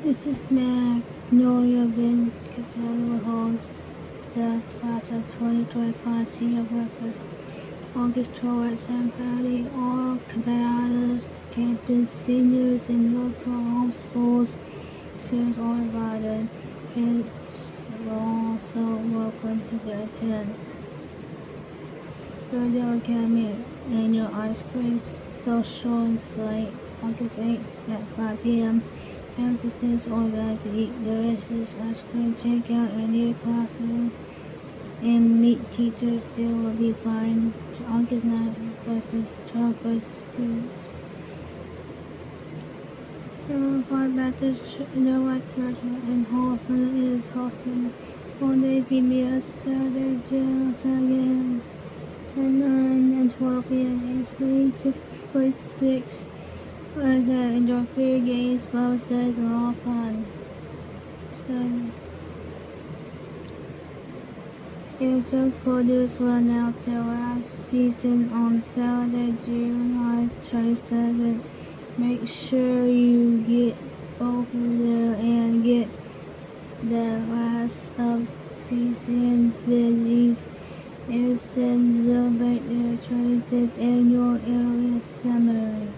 This is Magnolia Ben Casella will host the class of 2025 senior breakfast August 12th at 7:30. All campus seniors and local homeschools students are invited. Parents are also welcome to attend. Riverdale Academy annual ice cream social and slate August 8th at 5 p.m. Parents and students are invited to eat delicious ice cream, check out a new classroom, and meet teachers. There will be fun. August 9th versus 12th grade students. Part Baptist Church in Holson is hosting One Day VBS Saturday, July 2nd at 9 and 12 p.m. Age 3 to grade 6. Enjoy free games, Bible studies, and a lot of fun. EAS Produce will announce their last season on Saturday, July 27th. Make sure you get over there and get the last of season's veggies and celebrate their 25th annual EAS Summer.